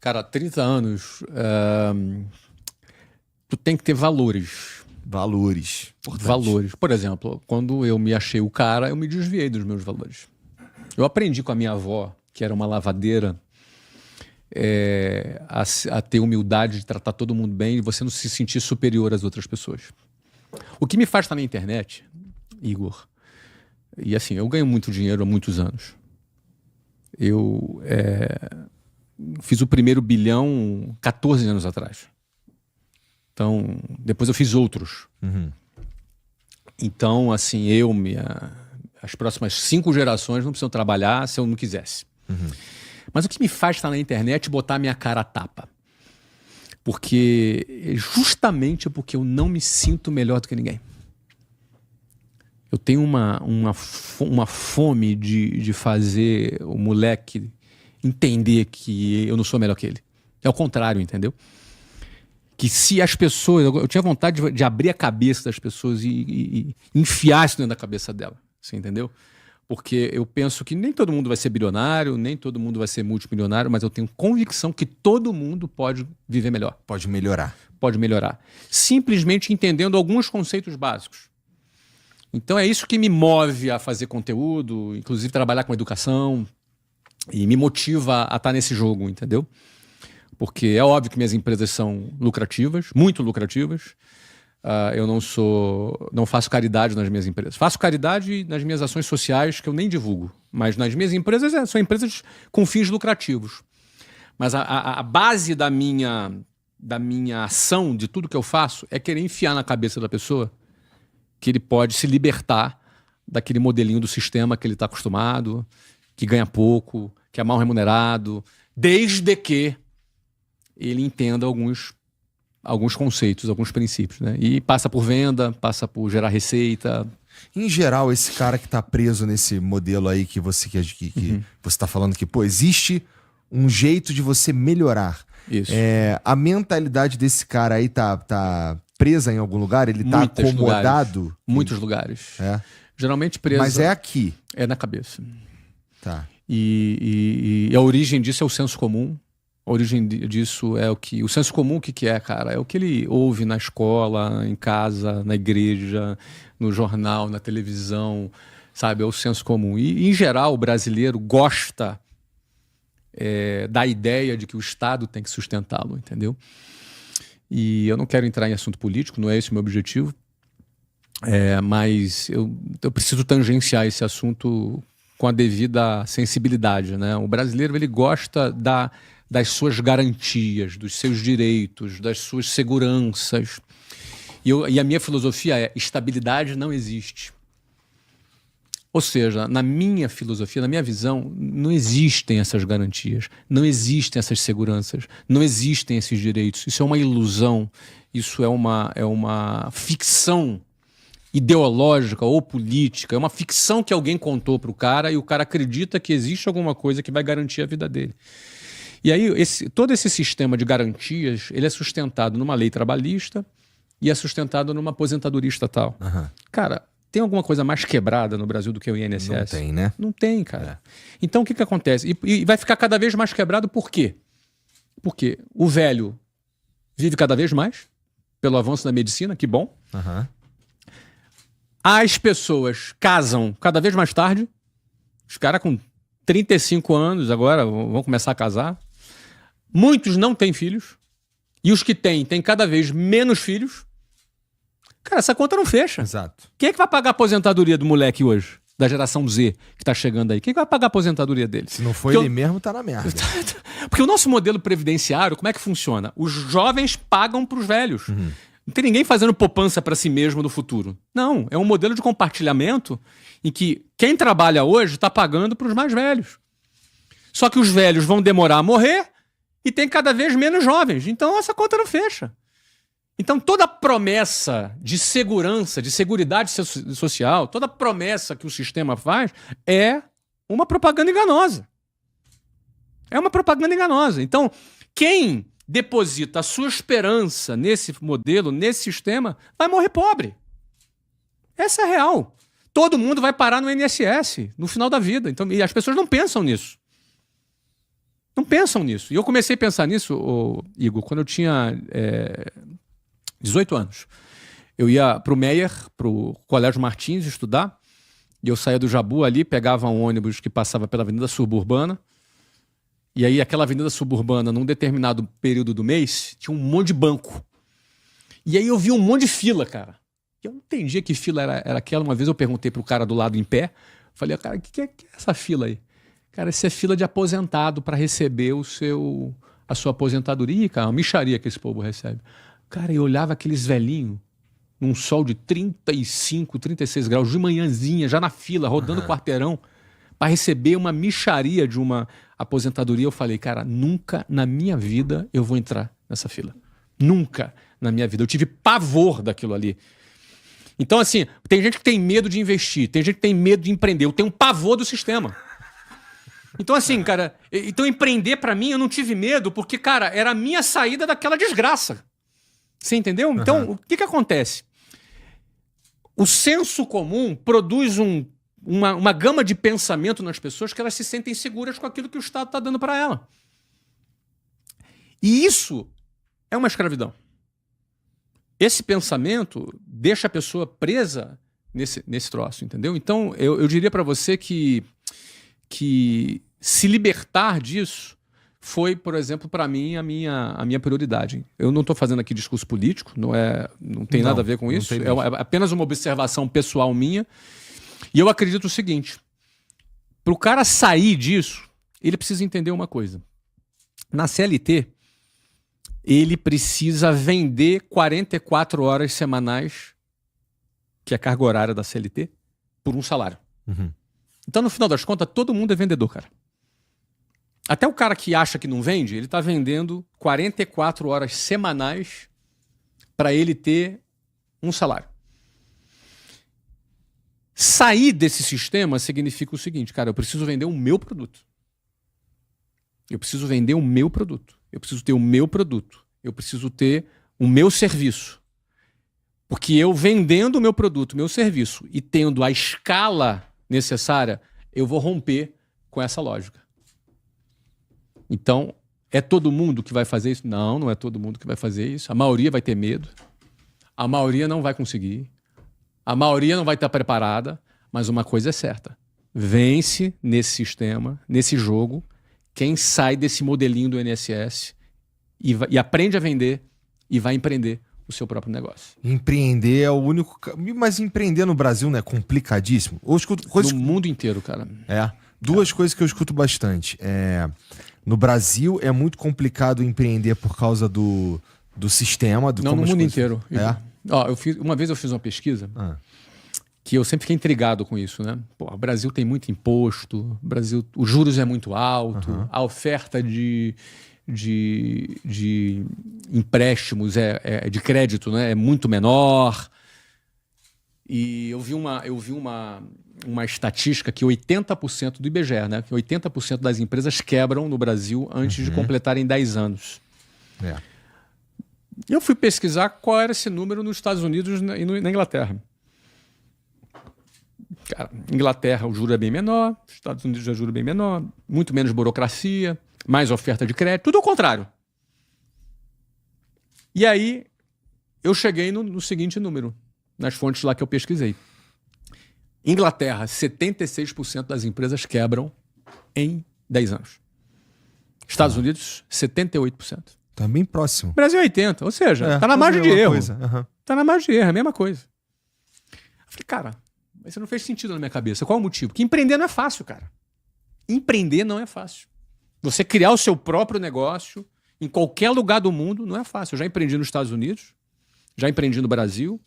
Cara, 30 anos, tu tem que ter valores. Valores. Importante. Valores. Por exemplo, quando eu me achei o cara, eu me desviei dos meus valores. Eu aprendi com a minha avó, que era uma lavadeira, a ter humildade de tratar todo mundo bem e você não se sentir superior às outras pessoas. O que me faz estar na internet, Igor, e assim, eu ganho muito dinheiro há muitos anos. Eu fiz o primeiro bilhão 14 anos atrás. Então, depois eu fiz outros. Uhum. Então, assim, as próximas 5 gerações não precisam trabalhar se eu não quisesse. Uhum. Mas o que me faz estar na internet é botar a minha cara a tapa. Justamente porque eu não me sinto melhor do que ninguém. Eu tenho uma fome de fazer o moleque entender que eu não sou melhor que ele. É o contrário, entendeu? Que se as pessoas... Eu tinha vontade de abrir a cabeça das pessoas e enfiar isso dentro da cabeça dela. Você entendeu? Porque eu penso que nem todo mundo vai ser bilionário, nem todo mundo vai ser multimilionário, mas eu tenho convicção que todo mundo pode viver melhor. Pode melhorar. Pode melhorar. Simplesmente entendendo alguns conceitos básicos. Então é isso que me move a fazer conteúdo, inclusive trabalhar com educação, e me motiva a estar nesse jogo, entendeu? Porque é óbvio que minhas empresas são lucrativas, muito lucrativas. Eu não faço caridade nas minhas empresas. Faço caridade nas minhas ações sociais que eu nem divulgo. Mas nas minhas empresas são empresas com fins lucrativos. Mas a base da minha ação, de tudo que eu faço, é querer enfiar na cabeça da pessoa que ele pode se libertar daquele modelinho do sistema que ele está acostumado, que ganha pouco, que é mal remunerado, desde que ele entenda alguns conceitos, alguns princípios, né? E passa por venda, passa por gerar receita. Em geral, esse cara que está preso nesse modelo aí que você está falando que, pô, existe um jeito de você melhorar. Isso. A mentalidade desse cara aí tá presa em algum lugar? Ele tá acomodado? Muitos lugares. É. Geralmente presa. Mas é aqui. É na cabeça. Tá. E a origem disso é o senso comum. A origem disso é o senso comum, o que é, cara? É o que ele ouve na escola, em casa, na igreja, no jornal, na televisão, sabe? É o senso comum. E em geral, o brasileiro gosta da ideia de que o Estado tem que sustentá-lo, entendeu? E eu não quero entrar em assunto político, não é esse o meu objetivo, mas eu preciso tangenciar esse assunto com a devida sensibilidade, né? O brasileiro, ele gosta das suas garantias, dos seus direitos, das suas seguranças. E a minha filosofia é: estabilidade não existe. Ou seja, na minha filosofia, na minha visão, não existem essas garantias, não existem essas seguranças, não existem esses direitos. Isso é uma ilusão, isso é uma ficção ideológica ou política, é uma ficção que alguém contou para o cara e o cara acredita que existe alguma coisa que vai garantir a vida dele. E aí, todo esse sistema de garantias, ele é sustentado numa lei trabalhista e é sustentado numa aposentadoria estatal. Uhum. Cara, tem alguma coisa mais quebrada no Brasil do que o INSS? Não tem, né? Não tem, cara. Então, o que acontece? E vai ficar cada vez mais quebrado por quê? Porque o velho vive cada vez mais, pelo avanço da medicina, que bom. Uhum. As pessoas casam cada vez mais tarde. Os caras com 35 anos agora vão começar a casar. Muitos não têm filhos. E os que têm cada vez menos filhos. Cara, essa conta não fecha. Exato. Quem é que vai pagar a aposentadoria do moleque hoje? Da geração Z que tá chegando aí? Quem é que vai pagar a aposentadoria dele? Se não for ele mesmo, tá na merda. Porque o nosso modelo previdenciário, como é que funciona? Os jovens pagam pros velhos. Uhum. Não tem ninguém fazendo poupança para si mesmo no futuro. Não, é um modelo de compartilhamento em que quem trabalha hoje está pagando para os mais velhos. Só que os velhos vão demorar a morrer e tem cada vez menos jovens. Então essa conta não fecha. Então toda promessa de segurança, de seguridade social, toda promessa que o sistema faz é uma propaganda enganosa. É uma propaganda enganosa. Então quem deposita a sua esperança nesse modelo, nesse sistema, vai morrer pobre. Essa é a real. Todo mundo vai parar no INSS no final da vida. Então, e as pessoas não pensam nisso. Não pensam nisso. E eu comecei a pensar nisso, Igor, quando eu tinha 18 anos. Eu ia para o Meyer, para o Colégio Martins, estudar. E eu saía do Jabu ali, pegava um ônibus que passava pela Avenida Suburbana. E aí aquela Avenida Suburbana, num determinado período do mês, tinha um monte de banco. E aí eu vi um monte de fila, cara. Eu não entendia que fila era aquela. Uma vez eu perguntei pro cara do lado em pé. Falei, cara, o que é essa fila aí? Cara, essa é fila de aposentado para receber a sua aposentadoria. Ih, cara, uma mixaria que esse povo recebe. Cara, eu olhava aqueles velhinhos num sol de 35, 36 graus, de manhãzinha, já na fila, rodando quarteirão, para receber uma mixaria de uma aposentadoria. Eu falei, cara, nunca na minha vida eu vou entrar nessa fila. Nunca na minha vida. Eu tive pavor daquilo ali. Então, assim, tem gente que tem medo de investir, tem gente que tem medo de empreender. Eu tenho um pavor do sistema. Então, assim, cara, então empreender para mim eu não tive medo, porque, cara, era a minha saída daquela desgraça. Você entendeu? Então, o que acontece? O senso comum produz uma gama de pensamento nas pessoas que elas se sentem seguras com aquilo que o Estado está dando para ela. E isso é uma escravidão. Esse pensamento deixa a pessoa presa nesse troço, entendeu? Então, eu diria para você que se libertar disso foi, por exemplo, para mim, a minha prioridade. Eu não estou fazendo aqui discurso político, não tem nada a ver com isso. É apenas uma observação pessoal minha. E eu acredito o seguinte: para o cara sair disso, ele precisa entender uma coisa. Na CLT, ele precisa vender 44 horas semanais, que é a carga horária da CLT, por um salário. Então, no final das contas, todo mundo é vendedor, cara. Até o cara que acha que não vende, ele está vendendo 44 horas semanais para ele ter um salário. Sair desse sistema significa o seguinte, cara, eu preciso vender o meu produto. Eu preciso vender o meu produto. Eu preciso ter o meu produto. Eu preciso ter o meu serviço. Porque eu vendendo o meu produto, o meu serviço, e tendo a escala necessária, eu vou romper com essa lógica. Então, é todo mundo que vai fazer isso? Não, não é todo mundo que vai fazer isso. A maioria vai ter medo. A maioria não vai conseguir. A maioria não vai estar preparada. Mas uma coisa é certa. Vence nesse sistema, nesse jogo, quem sai desse modelinho do INSS e aprende a vender e vai empreender o seu próprio negócio. Empreender é o único... Mas empreender no Brasil não é complicadíssimo? Eu escuto coisas... No mundo inteiro, cara. Duas coisas que eu escuto bastante. No Brasil é muito complicado empreender por causa do sistema. Não, no mundo inteiro. Uma vez eu fiz uma pesquisa que eu sempre fiquei intrigado com isso, né? Pô, o Brasil tem muito imposto, os juros é muito alto, a oferta de empréstimos, de crédito, né, é muito menor. E eu vi uma estatística que 80% do IBGE, né, que 80% das empresas quebram no Brasil antes de completarem 10 anos. Eu fui pesquisar qual era esse número nos Estados Unidos e na Inglaterra. Cara, Inglaterra o juro é bem menor, Estados Unidos o juro é bem menor, muito menos burocracia, mais oferta de crédito, tudo ao contrário. E aí eu cheguei no seguinte número, nas fontes lá que eu pesquisei. Inglaterra, 76% das empresas quebram em 10 anos. Estados Unidos, 78%. Tá bem próximo. Brasil, 80%. Ou seja, tá na margem de erro. Tá na margem de erro, é a mesma coisa. Eu falei, cara, mas isso não fez sentido na minha cabeça. Qual é o motivo? Porque empreender não é fácil, cara. Empreender não é fácil. Você criar o seu próprio negócio em qualquer lugar do mundo não é fácil. Eu já empreendi nos Estados Unidos, já empreendi no Brasil.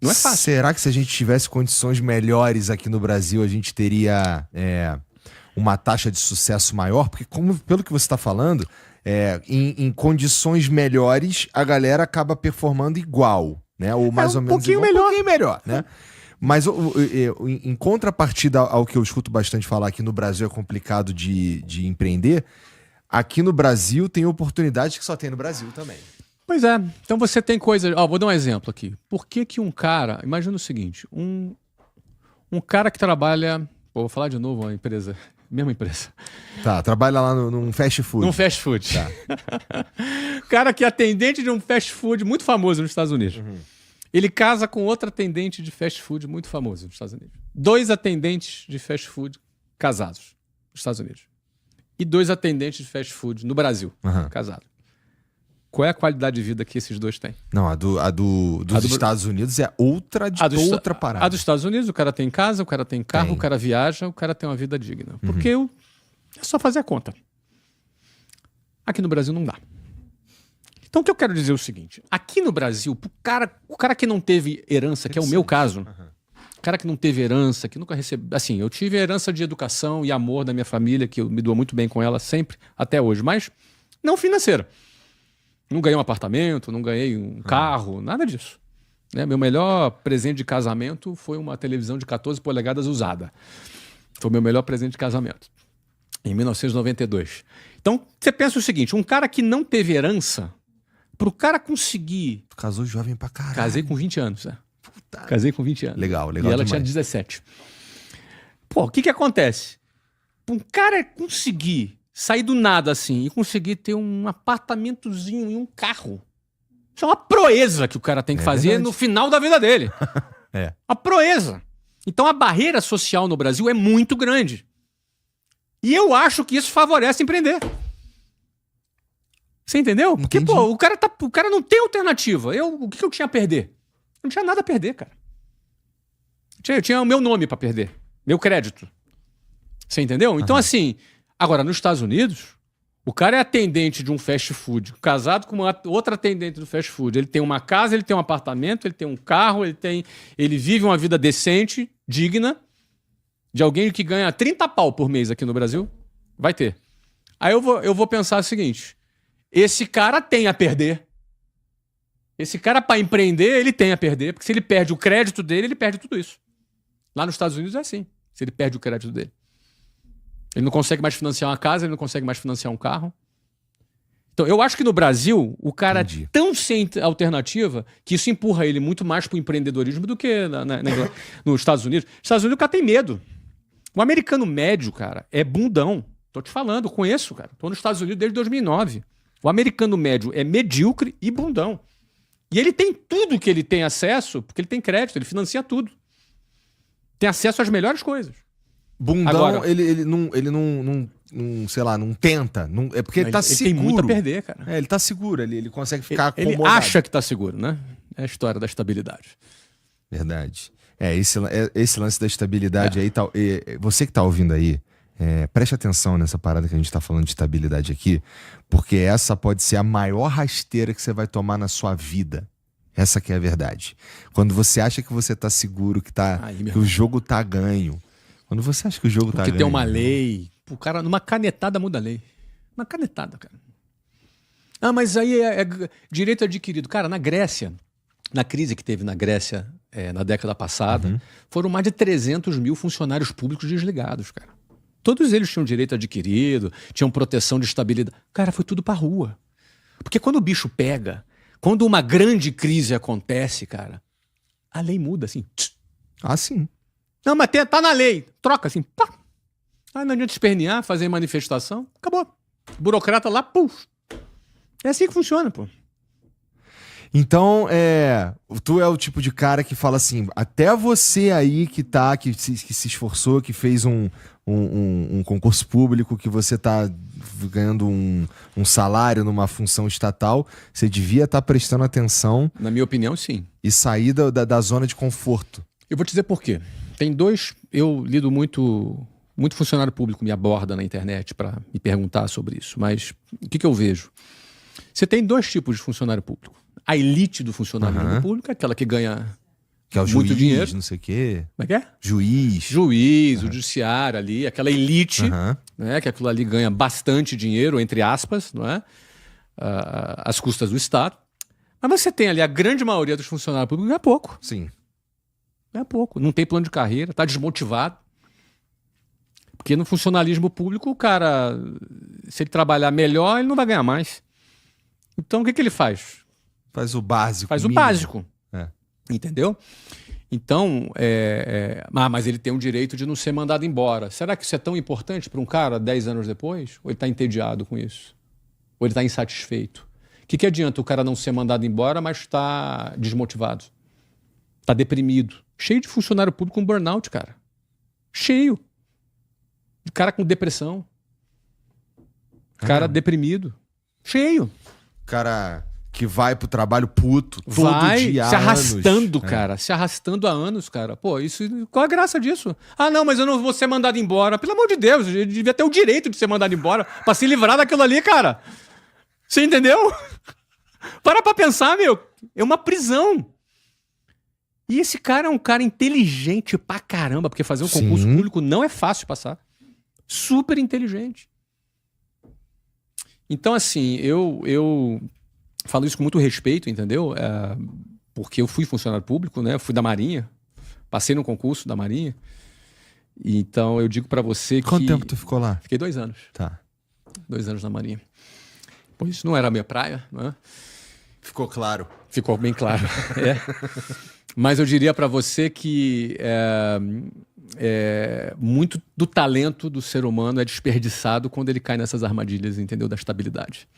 Não é fácil. Será que se a gente tivesse condições melhores aqui no Brasil, a gente teria uma taxa de sucesso maior? Porque, pelo que você está falando, em condições melhores, a galera acaba performando igual, né? Ou mais ou menos igual, melhor. Um pouquinho melhor, né? Mas em contrapartida ao que eu escuto bastante falar que no Brasil é complicado de empreender, aqui no Brasil tem oportunidades que só tem no Brasil também. Pois é. Então você tem coisas... Vou dar um exemplo aqui. Por que um cara... Imagina o seguinte. Um cara que trabalha... vou falar de novo uma empresa mesma empresa. Tá, trabalha lá num fast food. Num fast food. Tá. Cara que é atendente de um fast food muito famoso nos Estados Unidos. Ele casa com outra atendente de fast food muito famoso nos Estados Unidos. 2 atendentes de fast food casados nos Estados Unidos. E 2 atendentes de fast food no Brasil, casados. Qual é a qualidade de vida que esses 2 têm? Não, dos Estados Unidos é outra parada. A dos Estados Unidos, o cara tem casa, o cara tem carro, o cara viaja, o cara tem uma vida digna. Porque é só fazer a conta. Aqui no Brasil não dá. Então o que eu quero dizer é o seguinte. Aqui no Brasil, o cara que não teve herança, que é o meu caso, o cara que não teve herança, que nunca recebeu... Assim, eu tive herança de educação e amor da minha família, que eu me dou muito bem com ela sempre, até hoje, mas não financeira. Não ganhei um apartamento, não ganhei um carro, nada disso. Né? Meu melhor presente de casamento foi uma televisão de 14 polegadas usada. Foi o meu melhor presente de casamento. Em 1992. Então, você pensa o seguinte, um cara que não teve herança, pro cara conseguir... Tu casou jovem pra caralho. Casei com 20 anos, né? Puta. Casei com 20 anos. Legal E ela demais. tinha 17. Pô, o que acontece? Pra um cara conseguir sair do nada assim e conseguir ter um apartamentozinho e um carro. Isso é uma proeza que o cara tem que fazer verdade. no final da vida dele. É. Uma proeza. Então a barreira social no Brasil é muito grande. E eu acho que isso favorece empreender. Você entendeu? Porque, Entendi. pô, o cara não tem alternativa. O que eu tinha a perder? Não tinha nada a perder, cara. Eu tinha o meu nome pra perder. Meu crédito. Você entendeu? Então, assim, agora, nos Estados Unidos, o cara é atendente de um fast food, casado com uma outra atendente do fast food. Ele tem uma casa, ele tem um apartamento, ele tem um carro, ele vive uma vida decente, digna, de alguém que ganha 30 pau por mês aqui no Brasil. Vai ter. Aí eu vou pensar o seguinte: esse cara tem a perder. Esse cara, para empreender, ele tem a perder, porque se ele perde o crédito dele, ele perde tudo isso. Lá nos Estados Unidos é assim, se ele perde o crédito dele. Ele não consegue mais financiar uma casa, ele não consegue mais financiar um carro. Então, eu acho que no Brasil, o cara é tão sem alternativa que isso empurra ele muito mais pro empreendedorismo do que nos Estados Unidos. Nos Estados Unidos o cara tem medo. O americano médio, cara, é bundão. Tô te falando, conheço, cara. Tô nos Estados Unidos desde 2009. O americano médio é medíocre e bundão. E ele tem tudo que ele tem acesso, porque ele tem crédito, ele financia tudo. Tem acesso às melhores coisas. Bundão, agora, ele não, sei lá, não tenta. Não, é porque ele tá seguro. Ele tem muito a perder, cara. É, ele tá seguro ali, ele consegue ficar Ele acomodado. acha que tá seguro, né? É a história da estabilidade. Verdade. Esse lance da estabilidade aí, tal. Você que tá ouvindo aí, preste atenção nessa parada que a gente tá falando de estabilidade aqui, porque essa pode ser a maior rasteira que você vai tomar na sua vida. Essa que é a verdade. Quando você acha que você tá seguro, que o jogo tá ganho. Quando você acha que o jogo tá ganho... Porque tem uma lei. O cara, numa canetada muda a lei. Uma canetada, cara. Ah, mas aí é direito adquirido. Cara, na Grécia, na crise que teve na Grécia na década passada, foram mais de 300 mil funcionários públicos desligados, cara. Todos eles tinham direito adquirido, tinham proteção de estabilidade. Cara, foi tudo pra rua. Porque quando o bicho pega, quando uma grande crise acontece, cara, a lei muda, assim. Ah, sim. Não, mas tá na lei. Troca assim, pá. Aí não adianta espernear, fazer manifestação. Acabou. Burocrata lá, puf. É assim que funciona, pô. Então, tu é o tipo de cara que fala assim, até você aí que se esforçou, que fez um concurso público, que você tá ganhando um salário numa função estatal, você devia estar prestando atenção. Na minha opinião, sim. E sair da zona de conforto. Eu vou te dizer por quê. Tem eu lido muito funcionário público me aborda na internet para me perguntar sobre isso, mas o que eu vejo? Você tem 2 tipos de funcionário público. A elite do funcionário público é aquela que ganha que é o muito juiz, dinheiro. Não sei o quê. Como é que é? Juiz, o judiciário ali, aquela elite, né, que aquilo ali ganha bastante dinheiro, entre aspas, não é? Às custas do Estado. Mas você tem ali a grande maioria dos funcionários públicos, é pouco. Sim. É pouco. Não tem plano de carreira, tá desmotivado. Porque no funcionalismo público, o cara, se ele trabalhar melhor, ele não vai ganhar mais. Então, o que ele faz? Faz o básico. Faz o mínimo. básico. Entendeu? Então, mas ele tem o direito de não ser mandado embora. Será que isso é tão importante para um cara 10 anos depois? Ou ele está entediado com isso? Ou ele está insatisfeito? O que adianta o cara não ser mandado embora, mas está desmotivado? Está deprimido? Cheio de funcionário público com burnout, cara. Cheio. De cara com depressão. Cara deprimido. Cheio. Cara que vai pro trabalho puto todo dia, se arrastando, anos. cara. Se arrastando há anos, cara. Pô, qual a graça disso? Ah, não, mas eu não vou ser mandado embora. Pelo amor de Deus, ele devia ter o direito de ser mandado embora pra se livrar daquilo ali, cara. Você entendeu? Para pra pensar, meu. É uma prisão. E esse cara é um cara inteligente pra caramba, porque fazer um concurso público não é fácil passar. Super inteligente. Então, assim, eu falo isso com muito respeito, entendeu? Porque eu fui funcionário público, né? Eu fui da Marinha, passei no concurso da Marinha. Então, eu digo pra você que... Quanto tempo tu ficou lá? Fiquei 2 anos. Tá. 2 anos na Marinha. Pois isso não era a minha praia, né? Ficou claro. Ficou bem claro. Mas eu diria pra você que muito do talento do ser humano é desperdiçado quando ele cai nessas armadilhas, entendeu? Da estabilidade.